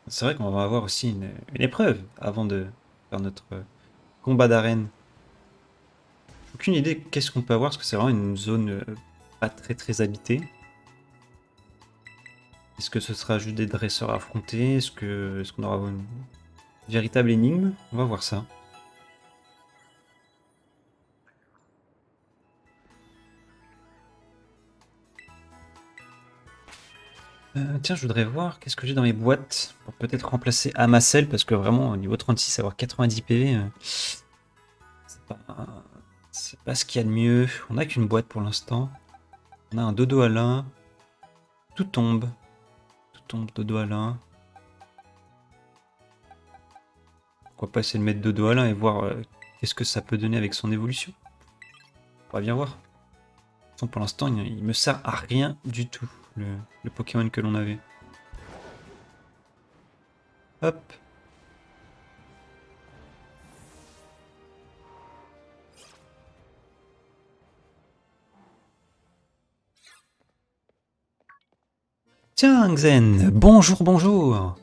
C'est vrai qu'on va avoir aussi une épreuve avant de faire notre combat d'arène. Aucune idée qu'est-ce qu'on peut avoir, parce que c'est vraiment une zone pas très habitée. Est-ce que ce sera juste des dresseurs à affronter? Est-ce qu'on aura une véritable énigme? On va voir ça. Tiens, je voudrais voir qu'est-ce que j'ai dans mes boîtes pour peut-être remplacer Amacel, parce que vraiment, au niveau 36, avoir 90 PV, c'est pas, c'est pas ce qu'il y a de mieux. On n'a qu'une boîte pour l'instant. On a un dodo Alain. Tout tombe. Tout tombe, dodo Alain. Pourquoi pas essayer de mettre dodo Alain et voir qu'est-ce que ça peut donner avec son évolution. On va bien voir. De toute façon, pour l'instant, il me sert à rien du tout, le Pokémon que l'on avait. Hop. Tiens, Xen, bonjour.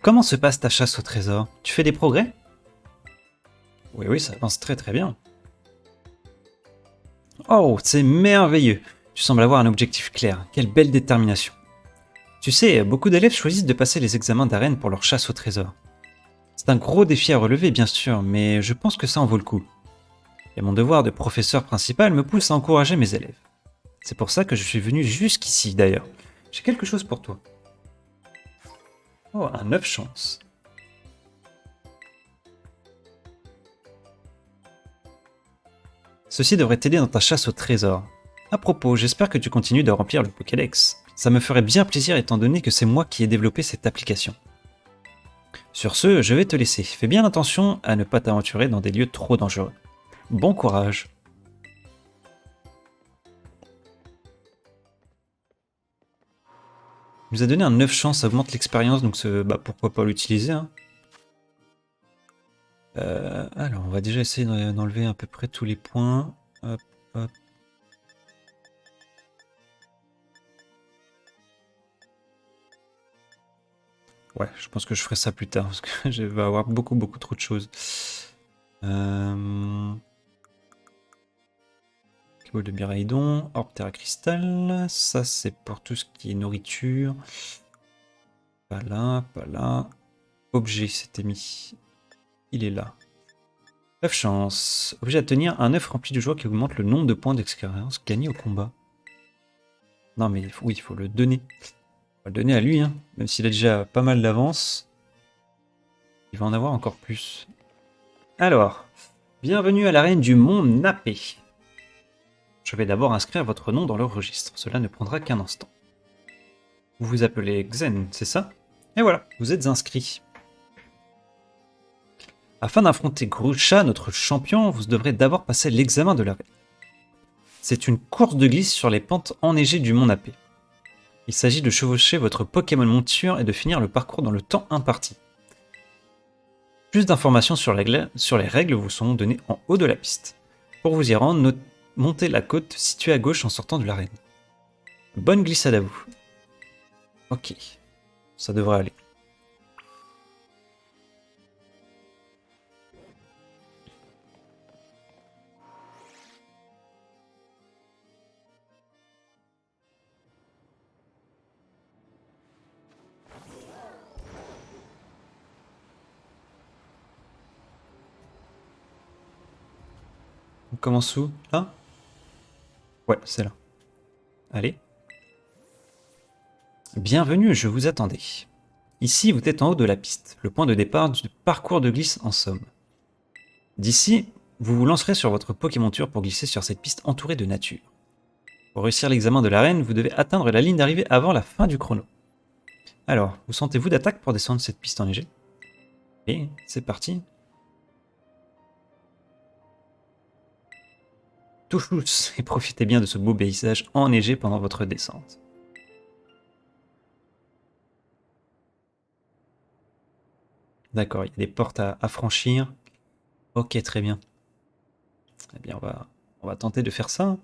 Comment se passe ta chasse au trésor? Tu fais des progrès? Oui, ça avance très bien. Oh, c'est merveilleux. Tu sembles avoir un objectif clair. Quelle belle détermination. Tu sais, beaucoup d'élèves choisissent de passer les examens d'arène pour leur chasse au trésor. C'est un gros défi à relever, bien sûr, mais je pense que ça en vaut le coup. Et mon devoir de professeur principal me pousse à encourager mes élèves. C'est pour ça que je suis venu jusqu'ici, d'ailleurs. J'ai quelque chose pour toi. Oh, un 9 chance. Ceci devrait t'aider dans ta chasse au trésor. À propos, j'espère que tu continues de remplir le Pokédex. Ça me ferait bien plaisir étant donné que c'est moi qui ai développé cette application. Sur ce, je vais te laisser. Fais bien attention à ne pas t'aventurer dans des lieux trop dangereux. Bon courage. Il nous a donné un 9 chance, ça augmente l'expérience, donc pourquoi pas l'utiliser, hein. Alors, on va déjà essayer d'enlever à peu près tous les points. Hop, hop. Ouais, je pense que je ferai ça plus tard, parce que je vais avoir beaucoup trop de choses. Bol de Miraidon, Orbe Terra Cristal, ça c'est pour tout ce qui est nourriture. Pas là. Objet, c'était mis. Il est là. 9 chance. Objet à tenir, un œuf rempli de joie qui augmente le nombre de points d'expérience gagnés au combat. Non mais oui, il faut le donner. On va le donner à lui, hein. Même s'il a déjà pas mal d'avance. Il va en avoir encore plus. Alors, bienvenue à l'arène du Mont Napé. Je vais d'abord inscrire votre nom dans le registre. Cela ne prendra qu'un instant. Vous vous appelez Xen, c'est ça? Et voilà, vous êtes inscrit. Afin d'affronter Grusha, notre champion, vous devrez d'abord passer l'examen de l'arène. C'est une course de glisse sur les pentes enneigées du Mont Napé. Il s'agit de chevaucher votre Pokémon monture et de finir le parcours dans le temps imparti. Plus d'informations sur les règles vous seront données en haut de la piste. Pour vous y rendre, montez la côte située à gauche en sortant de l'arène. Bonne glissade à vous. Ok, ça devrait aller. On commence où? Là? Ouais, c'est là. Allez. Bienvenue, je vous attendais. Ici, vous êtes en haut de la piste, le point de départ du parcours de glisse en somme. D'ici, vous vous lancerez sur votre Pokémonture pour glisser sur cette piste entourée de nature. Pour réussir l'examen de l'arène, vous devez atteindre la ligne d'arrivée avant la fin du chrono. Alors, vous sentez-vous d'attaque pour descendre cette piste enneigée? Et c'est parti. Touche et profitez bien de ce beau paysage enneigé pendant votre descente. D'accord, il y a des portes à franchir. Ok, très bien. Eh bien, on va tenter de faire ça.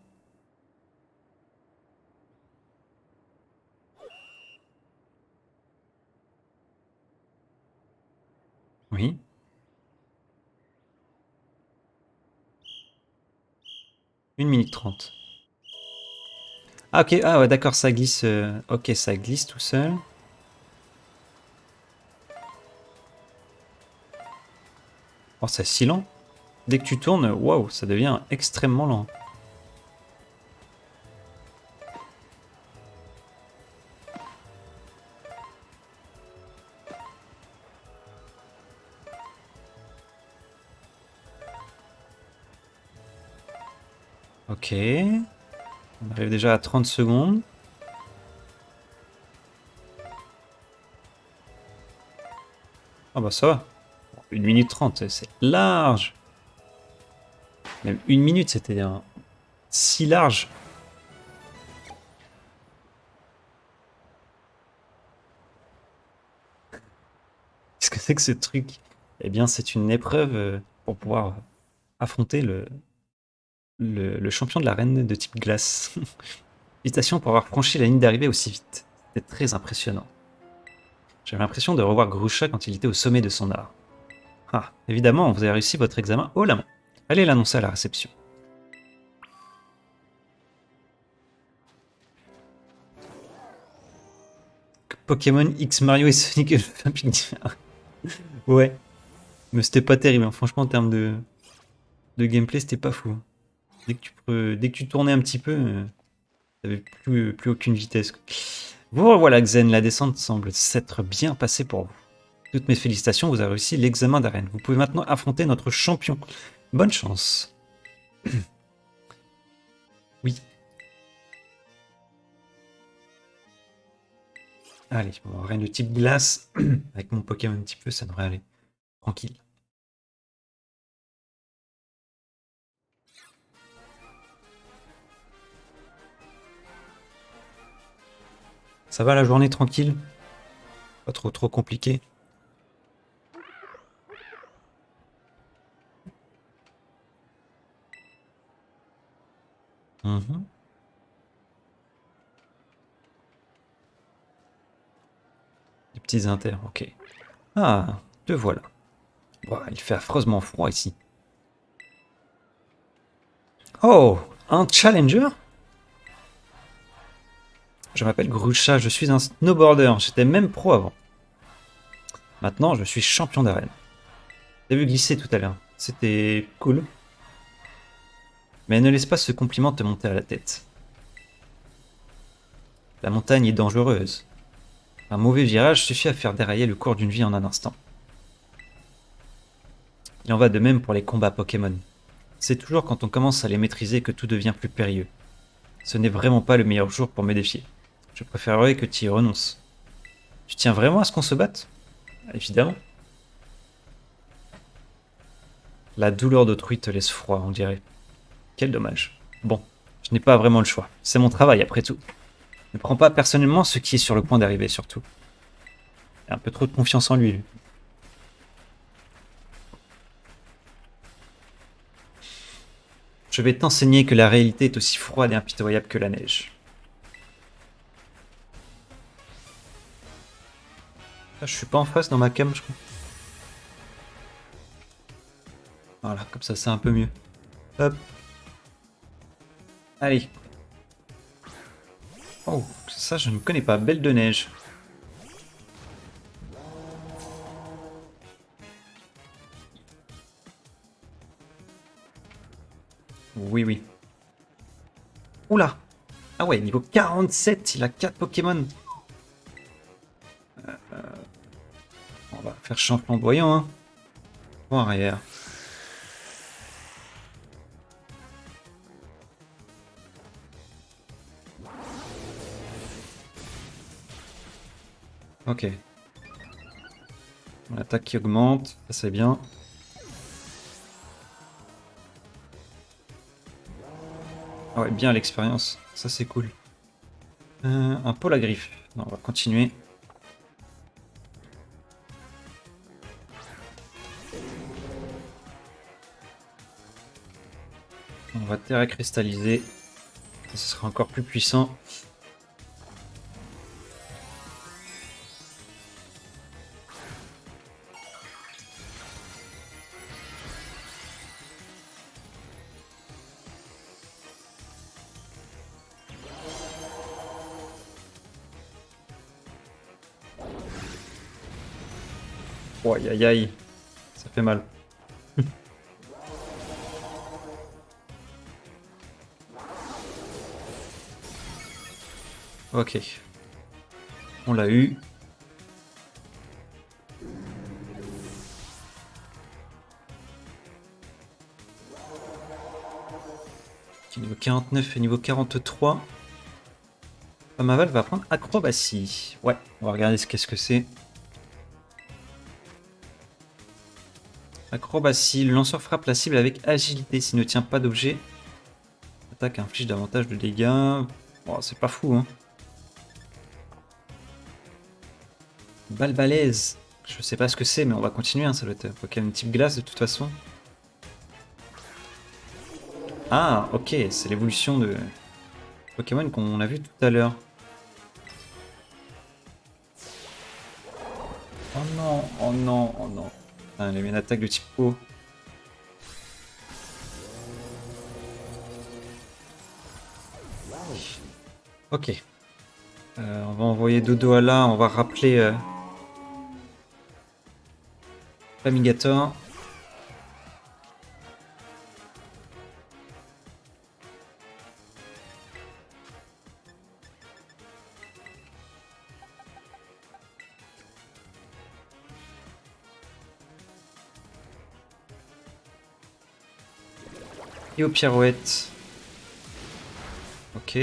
Oui. Une minute 30. Ah ok, ah ouais d'accord, ça glisse. Ok, ça glisse tout seul. Oh, c'est si lent. Dès que tu tournes, waouh, ça devient extrêmement lent. Ok. On arrive déjà à 30 secondes. Ah bah ça va. 1 minute 30, c'est large. Même 1 minute, c'était si large. Qu'est-ce que c'est que ce truc? Eh bien, c'est une épreuve pour pouvoir affronter le champion de l'arène de type glace. Félicitations pour avoir franchi la ligne d'arrivée aussi vite. C'était très impressionnant. J'avais l'impression de revoir Grusha quand il était au sommet de son art. Ah, évidemment, vous avez réussi votre examen haut la main. Allez l'annoncer à la réception. Pokémon X Mario et Sonic Olympic. Ouais, mais c'était pas terrible, hein. Franchement, en termes de gameplay, c'était pas fou. Dès que tu tournais un petit peu, t'avais plus aucune vitesse. Vous revoilà, Xen, la descente semble s'être bien passée pour vous. Toutes mes félicitations, vous avez réussi l'examen d'arène. Vous pouvez maintenant affronter notre champion. Bonne chance. Oui. Allez, bon, rien de type glace. Avec mon Pokémon un petit peu, ça devrait aller. Tranquille. Ça va la journée tranquille? Pas trop compliqué? Mhm. Des petits inters, ok. Ah, te voilà. Ouah, il fait affreusement froid ici. Oh, un challenger? Je m'appelle Grusha, je suis un snowboarder. J'étais même pro avant. Maintenant, je suis champion d'arène. T'as vu glisser tout à l'heure. C'était cool. Mais ne laisse pas ce compliment te monter à la tête. La montagne est dangereuse. Un mauvais virage suffit à faire dérailler le cours d'une vie en un instant. Il en va de même pour les combats Pokémon. C'est toujours quand on commence à les maîtriser que tout devient plus périlleux. Ce n'est vraiment pas le meilleur jour pour me défier. Je préférerais que tu y renonces. Tu tiens vraiment à ce qu'on se batte? Évidemment. La douleur d'autrui te laisse froid, on dirait. Quel dommage. Bon, je n'ai pas vraiment le choix. C'est mon travail, après tout. Ne prends pas personnellement ce qui est sur le point d'arriver, surtout. Il a un peu trop de confiance en lui, lui. Je vais t'enseigner que la réalité est aussi froide et impitoyable que la neige. Ah, je suis pas en face dans ma cam, je crois. Voilà, comme ça c'est un peu mieux. Hop. Allez. Oh, ça je ne connais pas. Belle de neige. Oui, oui. Oula. Ah ouais, niveau 47, il a 4 Pokémon. On va faire champ flamboyant, hein. En arrière. Ok. L'attaque qui augmente, ça c'est bien. Ah ouais, bien l'expérience, ça c'est cool. Un pôle à griffe. Non, on va continuer. On va terra cristalliser. Ce sera encore plus puissant. Oh, aïe aïe aïe. Ça fait mal. Ok. On l'a eu. Niveau 49 et niveau 43. Maval va prendre acrobatie. Ouais, on va regarder qu'est-ce que c'est. Acrobatie, le lanceur frappe la cible avec agilité s'il ne tient pas d'objet. Attaque inflige davantage de dégâts. Bon, c'est pas fou, hein. Balle balèze. Je sais pas ce que c'est, mais on va continuer, hein. Ça doit être Pokémon type glace de toute façon. Ah, ok, c'est l'évolution de Pokémon qu'on a vu tout à l'heure. Oh non, oh non, oh non. Putain, il a mis une attaque de type eau. Ok. On va envoyer Dodo à là, on va rappeler Flamigator. Et aux pirouettes. Ok.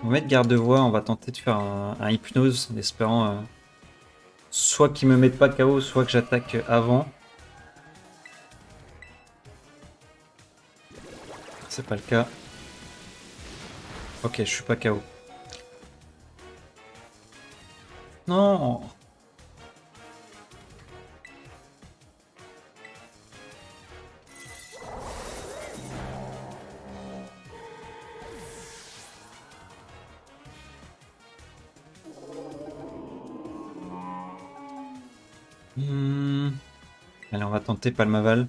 On va mettre garde-voix, on va tenter de faire un hypnose en espérant soit qu'il me mette pas KO, soit que j'attaque avant. C'est pas le cas. Ok, je suis pas KO. Non. Allez, on va tenter Palmaval.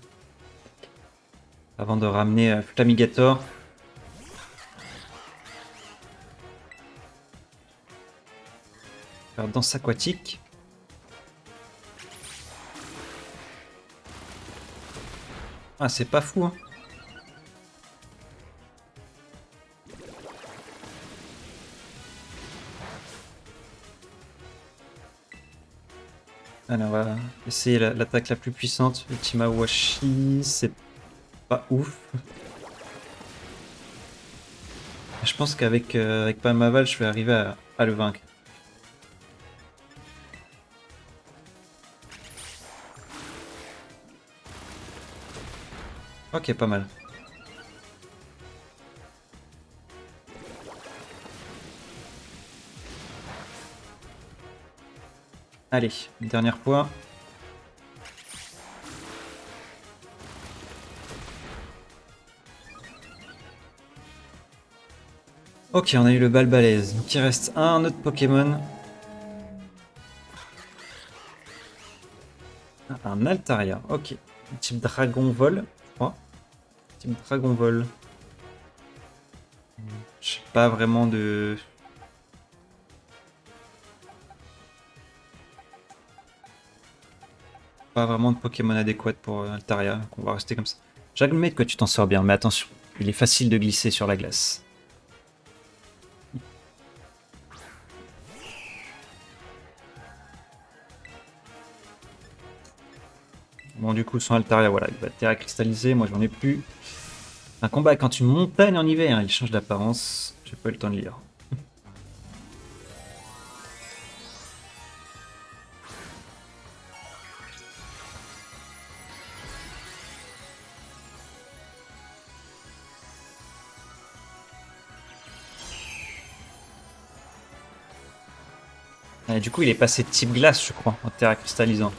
Avant de ramener Flamigator. Faire danse aquatique. Ah, c'est pas fou, hein. Allez, on va essayer l'attaque la plus puissante. Ultima Washi, c'est pas ouf. Je pense qu'avec avec Palmaval, je vais arriver à le vaincre. Ok, pas mal. Allez, une dernière fois. Ok, on a eu le bal balèze. Donc il reste un autre Pokémon. Un Altaria, ok. Type Dragon Vol, je crois. Type Dragon Vol. Je sais pas vraiment de... Pas vraiment de Pokémon adéquat pour Altaria. Donc on va rester comme ça. J'admets que tu t'en sors bien, mais attention. Il est facile de glisser sur la glace. Bon, du coup, son Altaria, voilà, il va terra cristalliser. Moi, j'en ai plus. Un combat quand une montagne en hiver. Il change d'apparence. J'ai pas eu le temps de lire. Et du coup, il est passé de type glace, je crois, en terra cristallisant.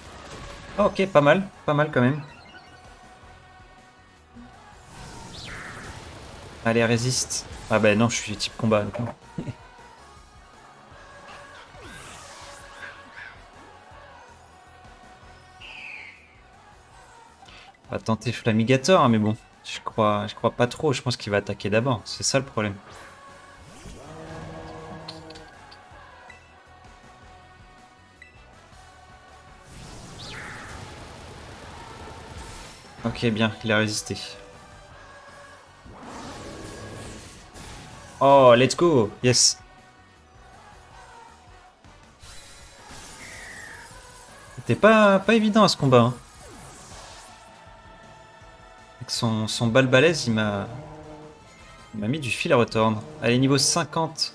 Oh, ok, pas mal quand même. Allez, résiste. Ah bah non, je suis type combat. Donc non. On va tenter Flamigator, hein, mais bon, Je crois pas trop. Je pense qu'il va attaquer d'abord. C'est ça le problème. Ok, bien, il a résisté. Oh, let's go! Yes! C'était pas évident à ce combat. Hein. Avec son balle balèze, il m'a mis du fil à retordre. Allez, niveau 50.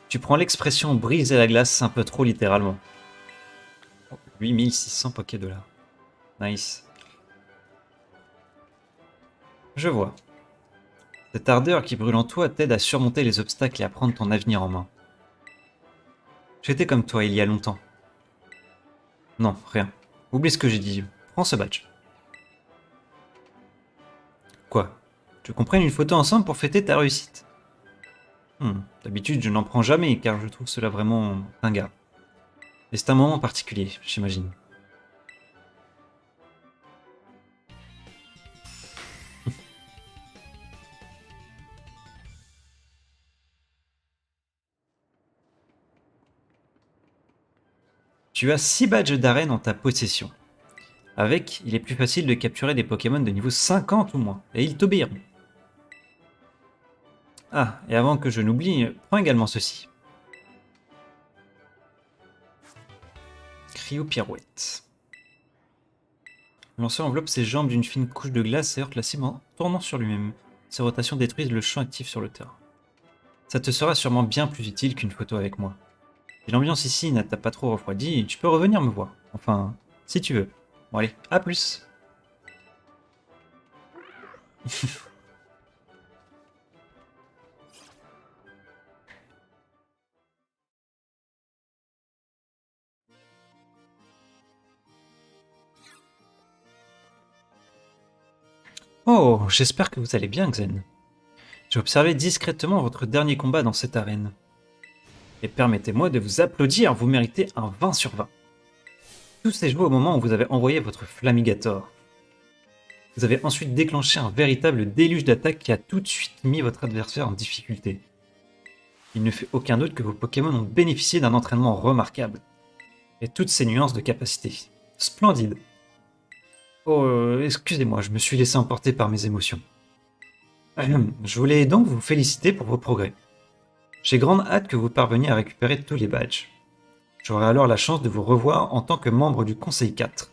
Tu prends l'expression briser la glace un peu trop littéralement. 8600 $. Nice. Je vois. Cette ardeur qui brûle en toi t'aide à surmonter les obstacles et à prendre ton avenir en main. J'étais comme toi il y a longtemps. Non, rien. Oublie ce que j'ai dit. Prends ce badge. Quoi? Tu veux qu'on prenne une photo ensemble pour fêter ta réussite? D'habitude, je n'en prends jamais car je trouve cela vraiment ringard. Et c'est un moment particulier, j'imagine. Tu as 6 badges d'arène en ta possession. Avec, il est plus facile de capturer des Pokémon de niveau 50 ou moins, et ils t'obéiront. Ah, et avant que je n'oublie, prends également ceci. Cryo-pirouette. Le lanceur enveloppe ses jambes d'une fine couche de glace et heurte la cible en tournant sur lui-même. Ses rotations détruisent le champ actif sur le terrain. Ça te sera sûrement bien plus utile qu'une photo avec moi. Si l'ambiance ici n'a pas trop refroidi, tu peux revenir me voir. Enfin, si tu veux. Bon allez, à plus. Oh, j'espère que vous allez bien, Xen. J'ai observé discrètement votre dernier combat dans cette arène. Et permettez-moi de vous applaudir, vous méritez un 20 sur 20. Tout s'est joué au moment où vous avez envoyé votre Flamigator. Vous avez ensuite déclenché un véritable déluge d'attaques qui a tout de suite mis votre adversaire en difficulté. Il ne fait aucun doute que vos Pokémon ont bénéficié d'un entraînement remarquable. Et toutes ces nuances de capacité. Splendide. Oh, excusez-moi, je me suis laissé emporter par mes émotions. Je voulais donc vous féliciter pour vos progrès. J'ai grande hâte que vous parveniez à récupérer tous les badges. J'aurai alors la chance de vous revoir en tant que membre du Conseil 4.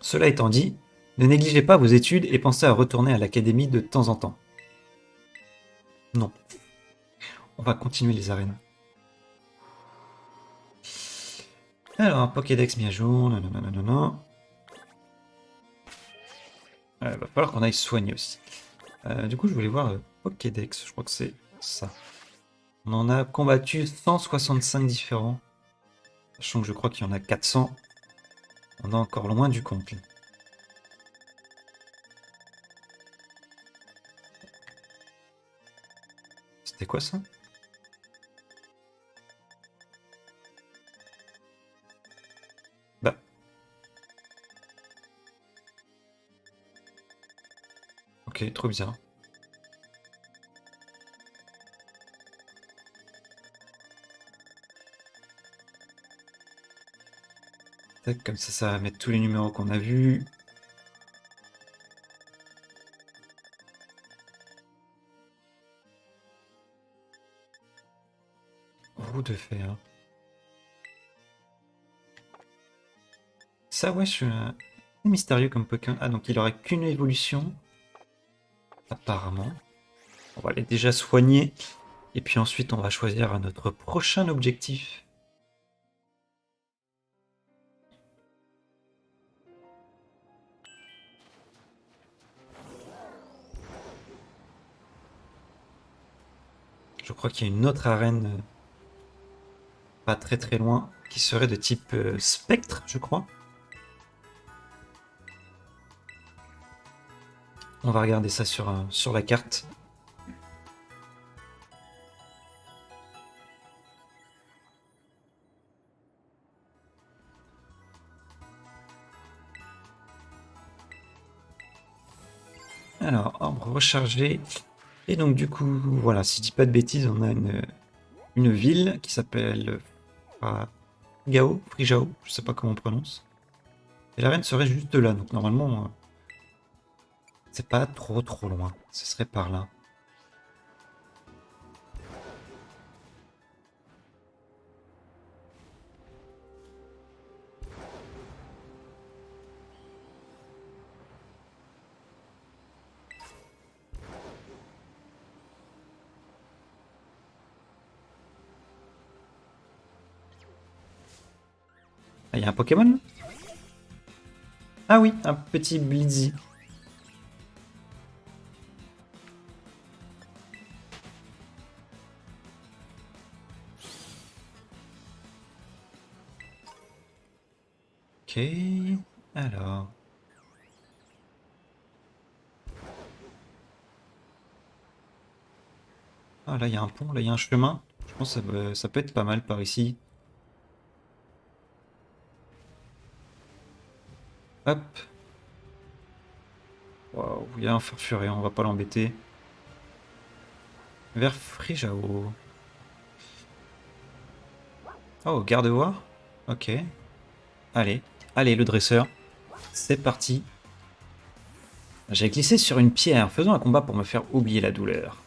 Cela étant dit, ne négligez pas vos études et pensez à retourner à l'académie de temps en temps. Non. On va continuer les arènes. Alors, un Pokédex mis à jour, nanana. Va falloir qu'on aille soigner aussi. Du coup, je voulais voir le Pokédex, je crois que c'est ça. On en a combattu 165 différents. Sachant que je crois qu'il y en a 400. On est encore loin du compte. C'était quoi ça? Bah. Ok, trop bizarre. Tac, comme ça va mettre tous les numéros qu'on a vus. Roue de fer. Ça, ouais, c'est mystérieux comme Pokémon. Ah, donc il aurait qu'une évolution. Apparemment. On va les déjà soigner. Et puis ensuite, on va choisir notre prochain objectif. Je crois qu'il y a une autre arène pas très très loin qui serait de type spectre, je crois. On va regarder ça sur la carte. Alors, arbre rechargé. Et donc du coup, voilà, si je dis pas de bêtises, on a une ville qui s'appelle Frigao, je sais pas comment on prononce. Et l'arène serait juste là, donc normalement, c'est pas trop loin. Ce serait par là. Ah, il y a un Pokémon? Ah oui, un petit Blizzy. Ok, alors... Ah là, il y a un pont, là, il y a un chemin. Je pense que ça peut être pas mal par ici. Hop. Waouh, il y a un farfuret, on va pas l'embêter. Vers Frigao. Oh, gardevoir. Ok. Allez, allez, le dresseur. C'est parti. J'ai glissé sur une pierre, faisant un combat pour me faire oublier la douleur.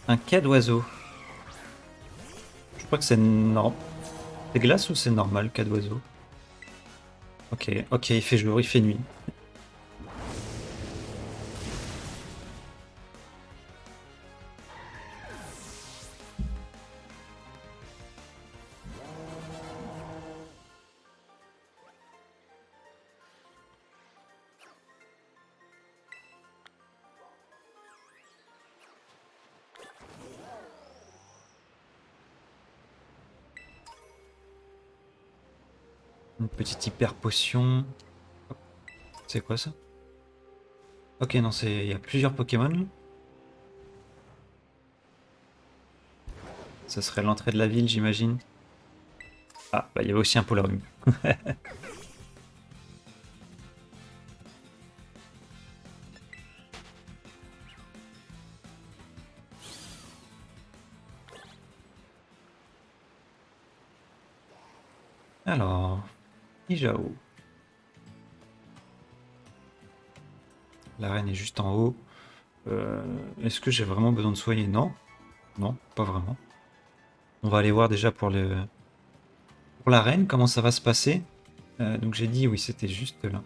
Un cas d'oiseau. Je crois que c'est normal. C'est glace ou c'est normal, cas d'oiseau? Ok, ok, il fait jour, il fait nuit. Une petite hyper potion. C'est quoi ça? Ok, non, il y a plusieurs Pokémon. Ça serait l'entrée de la ville, j'imagine. Ah, bah il y avait aussi un Polarium. Alors, Ijao. L'arène est juste en haut. Est-ce que j'ai vraiment besoin de soigner? Non. Non, pas vraiment. On va aller voir déjà pour l'arène, comment ça va se passer. Donc j'ai dit, oui, c'était juste là.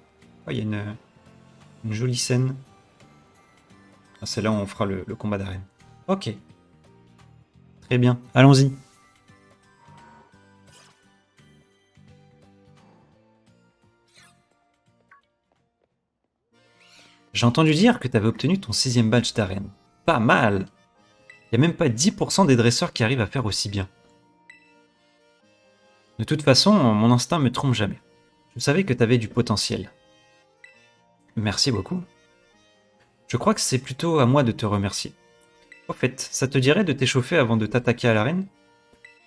Ah, il y a une jolie scène. Ah, c'est là où on fera le combat d'arène. Ok, très bien. Allons-y. J'ai entendu dire que tu avais obtenu ton 6ème badge d'arène. Pas mal. Il n'y a même pas 10% des dresseurs qui arrivent à faire aussi bien. De toute façon, mon instinct me trompe jamais. Je savais que tu avais du potentiel. Merci beaucoup. Je crois que c'est plutôt à moi de te remercier. Au fait, ça te dirait de t'échauffer avant de t'attaquer à l'arène?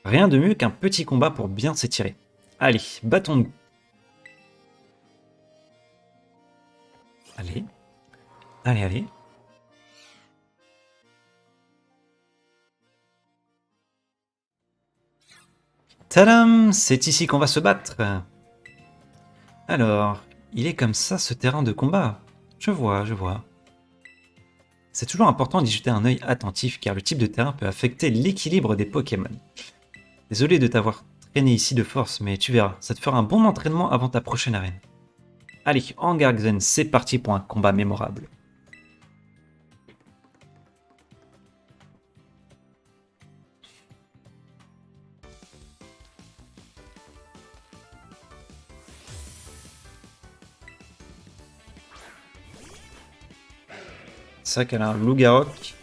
Rien de mieux qu'un petit combat pour bien s'étirer. Allez, battons-nous. Allez, allez. Tadam! C'est ici qu'on va se battre. Alors, il est comme ça ce terrain de combat. Je vois, je vois. C'est toujours important d'y jeter un œil attentif car le type de terrain peut affecter l'équilibre des Pokémon. Désolé de t'avoir traîné ici de force, mais tu verras, ça te fera un bon entraînement avant ta prochaine arène. Allez, en Gargzen, c'est parti pour un combat mémorable. C'est vrai qu'elle a un loup-garok.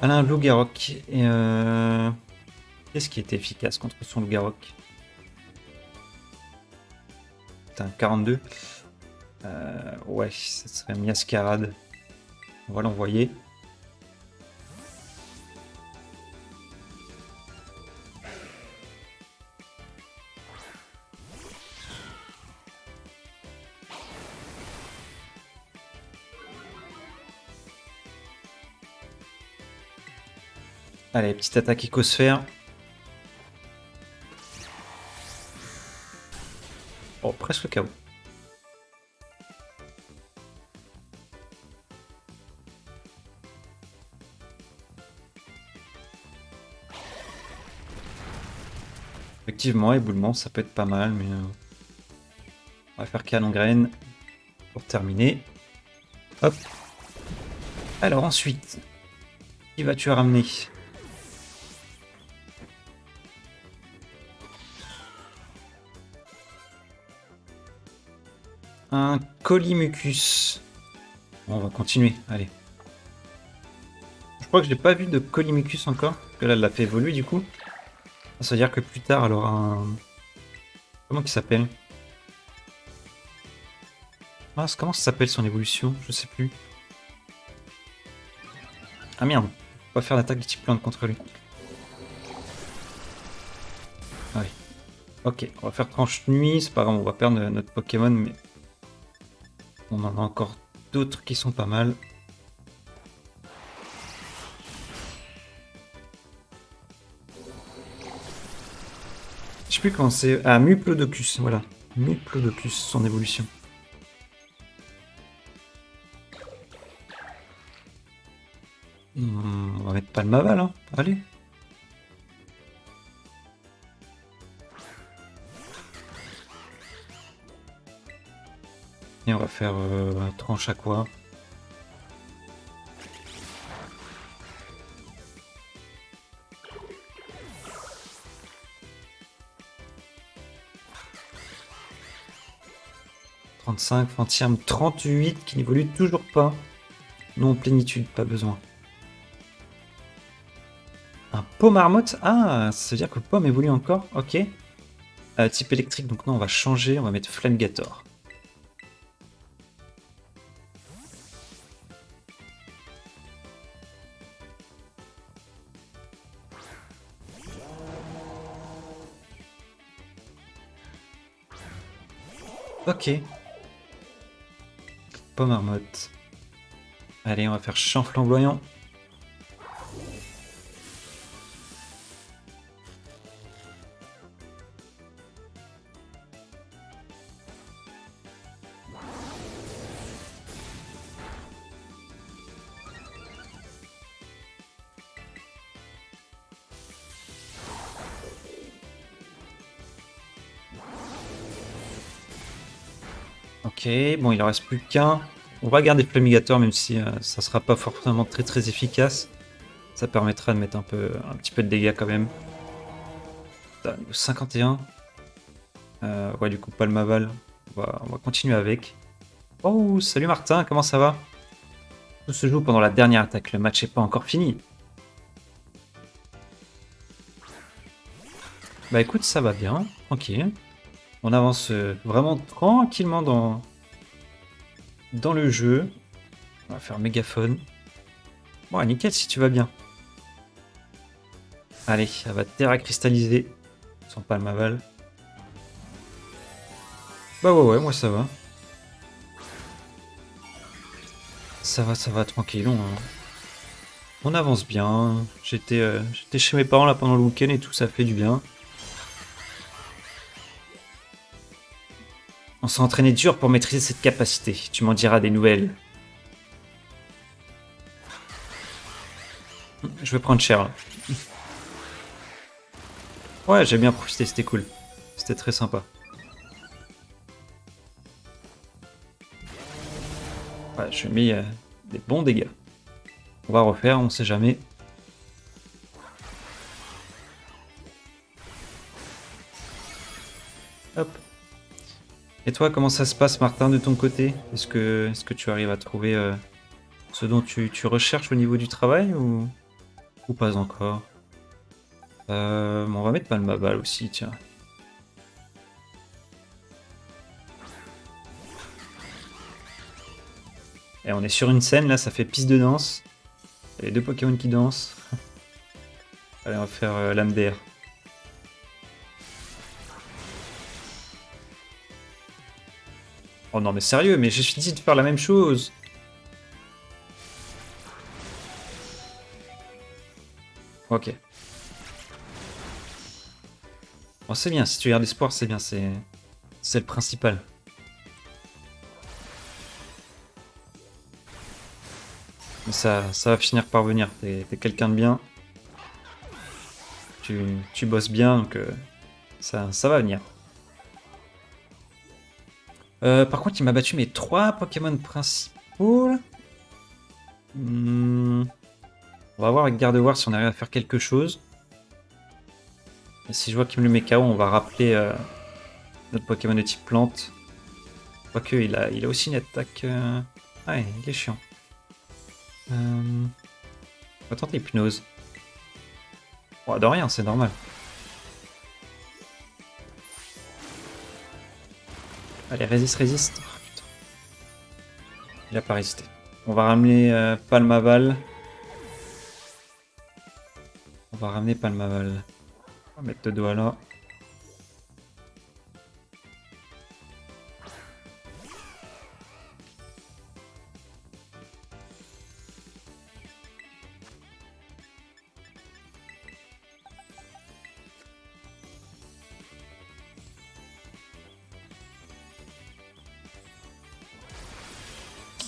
Elle a un loup-garok. Et qu'est-ce qui était efficace contre son loup-garok? Putain, 42. Ouais, ça serait Miascarade. On va l'envoyer. Allez, petite attaque écosphère. Oh, presque KO. Effectivement, éboulement, ça peut être pas mal, mais on va faire canon graine pour terminer. Hop. Alors ensuite, qui vas-tu ramener? Un Colimucus. Bon, on va continuer, allez. Je crois que je n'ai pas vu de Colimucus encore, parce que là, elle l'a fait évoluer du coup. Ça veut dire que plus tard, elle aura un... Comment il s'appelle? Ah, comment ça s'appelle son évolution? Je sais plus. Ah merde, on va faire l'attaque de type plante contre lui. Allez. Ok, on va faire tranche nuit, c'est pas grave, on va perdre notre Pokémon, mais on en a encore d'autres qui sont pas mal. Je sais plus comment c'est. Ah, Muplodocus, voilà. Muplodocus, son évolution. On va mettre Palmaval, hein. Allez. Et on va faire tranche à quoi? « 35, Fantium 38 qui n'évolue toujours pas. Non, plénitude, pas besoin. Un Pomarmotte? Ah, ça veut dire que Pomme évolue encore? Ok. Type électrique, donc non, on va changer, on va mettre Flamegator. Ok. Pomarmotte. Allez, on va faire champ flamboyant. Ok, bon, il en reste plus qu'un. On va garder Flamegator, même si ça sera pas forcément très efficace. Ça permettra de mettre un petit peu de dégâts quand même. 51. Ouais, du coup, Palmaval. On va continuer avec. Oh, salut Martin, comment ça va? Tout se joue pendant la dernière attaque, le match n'est pas encore fini. Bah écoute, ça va bien, tranquille. On avance vraiment tranquillement dans le jeu. On va faire mégaphone. Bon, nickel si tu vas bien. Allez, elle va terra cristalliser son Palmaval. Bah ouais, moi ça va. Ça va, tranquille. On avance bien. J'étais chez mes parents là pendant le week-end et tout, ça fait du bien. On s'est entraîné dur pour maîtriser cette capacité. Tu m'en diras des nouvelles. Je vais prendre cher là. Ouais, j'ai bien profité, c'était cool. C'était très sympa. Ouais, je mis des bons dégâts. On va refaire, on sait jamais. Hop. Et toi, comment ça se passe, Martin, de ton côté? Est-ce que tu arrives à trouver ce dont tu recherches au niveau du travail ou pas encore? On va mettre Palmaval aussi, tiens. Et on est sur une scène, là, ça fait piste de danse. Il y a les deux Pokémon qui dansent. Allez, on va faire l'âme d'air. Oh non, mais sérieux, mais j'ai fini de faire la même chose. Ok. Bon, c'est bien, si tu gardes espoir, c'est bien, c'est le principal. Mais ça va finir par venir, t'es quelqu'un de bien. Tu bosses bien, donc ça va venir. Par contre, il m'a battu mes 3 Pokémon principaux. On va voir avec Gardevoir si on arrive à faire quelque chose. Et si je vois qu'il me le met KO, on va rappeler notre Pokémon de type plante. Quoique, il a aussi une attaque... Ouais, il est chiant. On va tenter Hypnose. Bon, de rien, c'est normal. Allez, résiste. Oh, putain. Il a pas résisté. On va ramener Palmaval. On va ramener Palmaval. On va mettre 2 doigts là.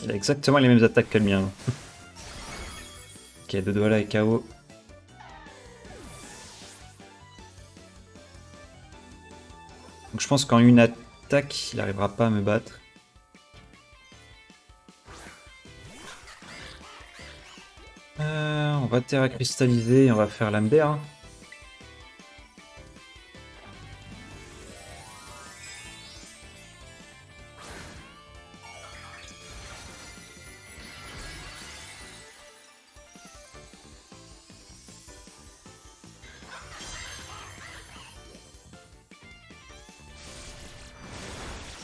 Il a exactement les mêmes attaques que le mien. Ok, 2 doigts là et KO. Donc je pense qu'en une attaque, il n'arrivera pas à me battre. On va Terra cristalliser et on va faire Lambert.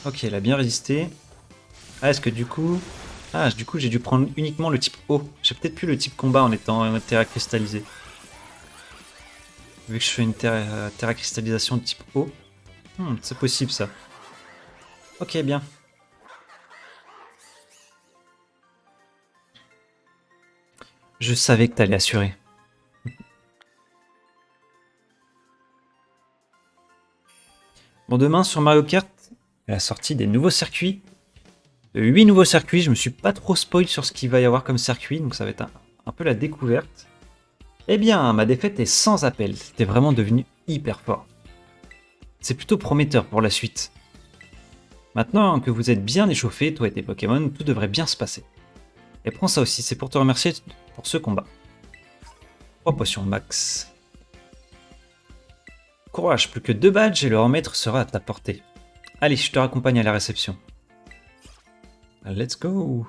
Ok, il a bien résisté. Ah, est-ce que du coup... Ah, du coup, j'ai dû prendre uniquement le type eau. J'ai peut-être plus le type combat en étant Terra cristallisé. Vu que je fais une terra cristallisation de type eau. C'est possible ça. Ok, bien. Je savais que t'allais assurer. Bon, demain sur Mario Kart, la sortie des nouveaux circuits. 8 nouveaux circuits, je me suis pas trop spoil sur ce qu'il va y avoir comme circuit, donc ça va être un peu la découverte. Eh bien, ma défaite est sans appel, c'était vraiment devenu hyper fort. C'est plutôt prometteur pour la suite. Maintenant que vous êtes bien échauffés, toi et tes Pokémon, tout devrait bien se passer. Et prends ça aussi, c'est pour te remercier pour ce combat. 3 potions max. Courage, plus que 2 badges et le remettre sera à ta portée. Allez, je te raccompagne à la réception. Let's go!